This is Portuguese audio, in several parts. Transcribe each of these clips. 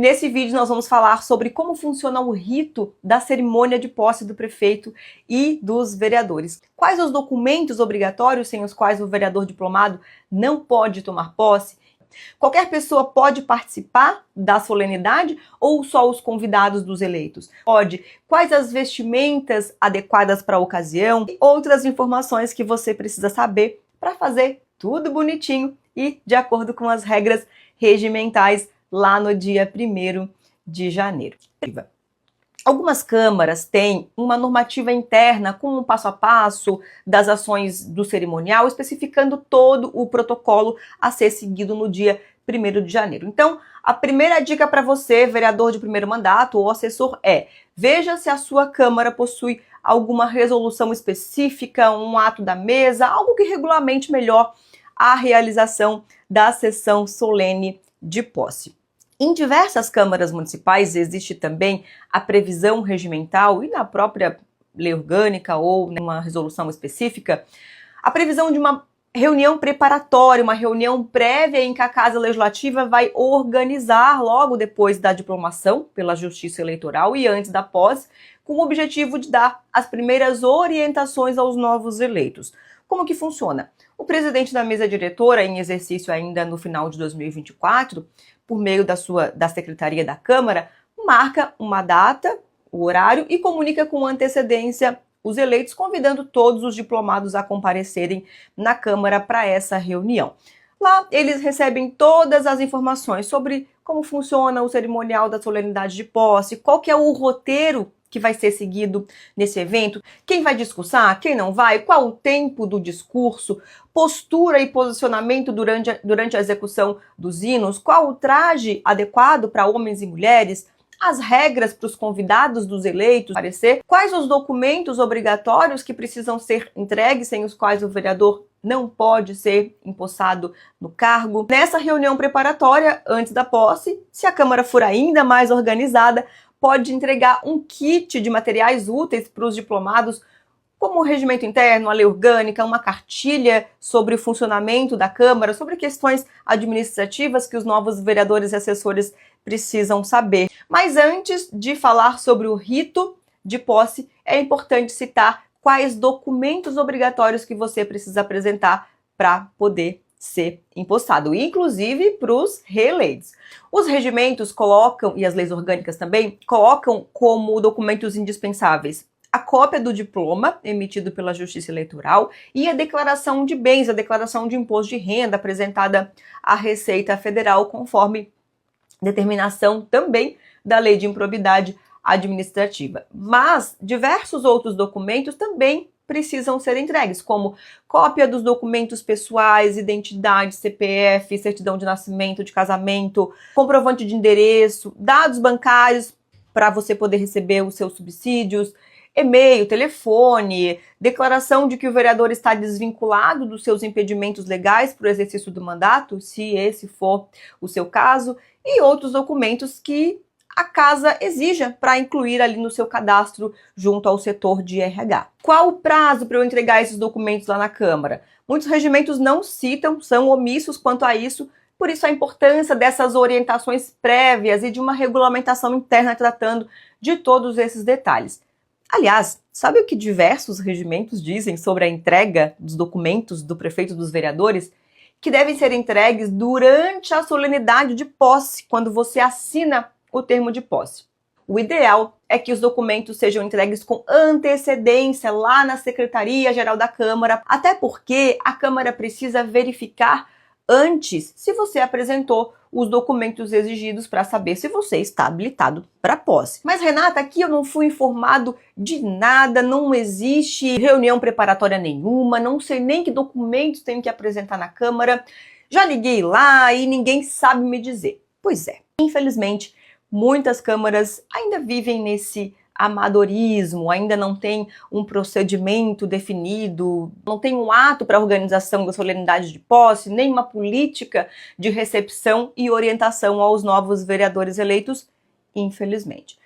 Nesse vídeo nós vamos falar sobre como funciona o rito da cerimônia de posse do prefeito e dos vereadores. Quais os documentos obrigatórios sem os quais o vereador diplomado não pode tomar posse? Qualquer pessoa pode participar da solenidade ou só os convidados dos eleitos? Pode. Quais as vestimentas adequadas para a ocasião? E outras informações que você precisa saber para fazer tudo bonitinho e de acordo com as regras regimentais lá no dia 1º de janeiro. Algumas câmaras têm uma normativa interna com um passo a passo das ações do cerimonial, especificando todo o protocolo a ser seguido no dia 1º de janeiro. Então, a primeira dica para você, vereador de primeiro mandato ou assessor, é: veja se a sua câmara possui alguma resolução específica, um ato da mesa, algo que regulamente melhor a realização da sessão solene de posse. Em diversas câmaras municipais existe também a previsão regimental e na própria lei orgânica ou numa resolução específica, a previsão de uma reunião preparatória, uma reunião prévia em que a Casa Legislativa vai organizar logo depois da diplomação pela Justiça Eleitoral e antes da posse, com o objetivo de dar as primeiras orientações aos novos eleitos. Como que funciona? O presidente da mesa diretora, em exercício ainda no final de 2024, por meio da Secretaria da Câmara, marca uma data, o horário e comunica com antecedência os eleitos, convidando todos os diplomados a comparecerem na Câmara para essa reunião. Lá eles recebem todas as informações sobre como funciona o cerimonial da solenidade de posse, qual que é o roteiro que vai ser seguido nesse evento, quem vai discursar, quem não vai, qual o tempo do discurso, postura e posicionamento durante a execução dos hinos, qual o traje adequado para homens e mulheres, as regras para os convidados dos eleitos aparecer, quais os documentos obrigatórios que precisam ser entregues sem os quais o vereador não pode ser empossado no cargo. Nessa reunião preparatória, antes da posse, se a Câmara for ainda mais organizada, pode entregar um kit de materiais úteis para os diplomados, como o regimento interno, a lei orgânica, uma cartilha sobre o funcionamento da Câmara, sobre questões administrativas que os novos vereadores e assessores precisam saber. Mas antes de falar sobre o rito de posse, é importante citar quais documentos obrigatórios que você precisa apresentar para poder ser empossado, inclusive para os reeleitos. Os regimentos colocam, e as leis orgânicas também, colocam como documentos indispensáveis a cópia do diploma emitido pela Justiça Eleitoral e a declaração de bens, a declaração de imposto de renda apresentada à Receita Federal, conforme determinação também da Lei de Improbidade Administrativa. Mas diversos outros documentos também precisam ser entregues, como cópia dos documentos pessoais, identidade, CPF, certidão de nascimento, de casamento, comprovante de endereço, dados bancários para você poder receber os seus subsídios, e-mail, telefone, declaração de que o vereador está desvinculado dos seus impedimentos legais para o exercício do mandato, se esse for o seu caso, e outros documentos que a casa exija para incluir ali no seu cadastro junto ao setor de RH. Qual o prazo para eu entregar esses documentos lá na Câmara? Muitos regimentos não citam, são omissos quanto a isso, por isso a importância dessas orientações prévias e de uma regulamentação interna tratando de todos esses detalhes. Aliás, sabe o que diversos regimentos dizem sobre a entrega dos documentos do prefeito e dos vereadores? Que devem ser entregues durante a solenidade de posse, quando você assina o termo de posse. O ideal é que os documentos sejam entregues com antecedência lá na Secretaria-Geral da Câmara, até porque a Câmara precisa verificar antes se você apresentou os documentos exigidos para saber se você está habilitado para posse. Mas, Renata, aqui eu não fui informado de nada, não existe reunião preparatória nenhuma, não sei nem que documentos tenho que apresentar na Câmara, já liguei lá e ninguém sabe me dizer. Pois é, infelizmente, muitas câmaras ainda vivem nesse amadorismo, ainda não tem um procedimento definido, não tem um ato para a organização da solenidade de posse, nem uma política de recepção e orientação aos novos vereadores eleitos, infelizmente.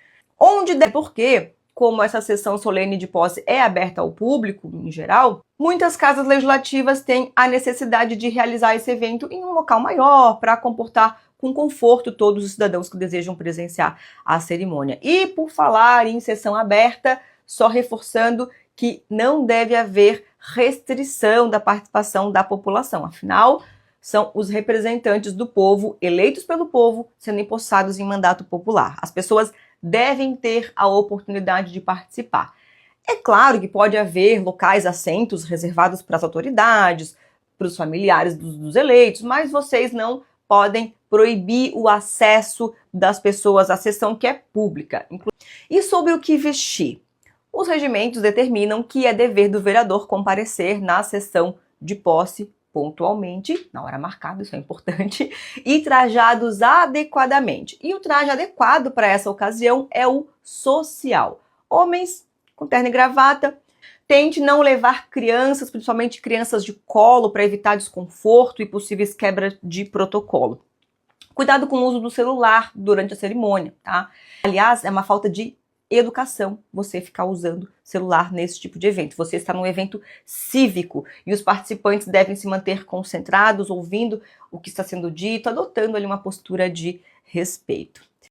Porque, como essa sessão solene de posse é aberta ao público em geral, muitas casas legislativas têm a necessidade de realizar esse evento em um local maior para comportar com conforto todos os cidadãos que desejam presenciar a cerimônia. E por falar em sessão aberta, só reforçando que não deve haver restrição da participação da população. Afinal, são os representantes do povo, eleitos pelo povo, sendo empossados em mandato popular. As pessoas devem ter a oportunidade de participar. É claro que pode haver locais, assentos reservados para as autoridades, para os familiares dos eleitos, mas vocês não podem proibir o acesso das pessoas à sessão que é pública. E sobre o que vestir? Os regimentos determinam que é dever do vereador comparecer na sessão de posse pontualmente, na hora marcada, isso é importante, e trajados adequadamente. E o traje adequado para essa ocasião é o social. Homens com terno e gravata. Tente não levar crianças, principalmente crianças de colo, para evitar desconforto e possíveis quebras de protocolo. Cuidado com o uso do celular durante a cerimônia, tá? Aliás, é uma falta de educação você ficar usando celular nesse tipo de evento. Você está num evento cívico e os participantes devem se manter concentrados, ouvindo o que está sendo dito, adotando ali uma postura de respeito.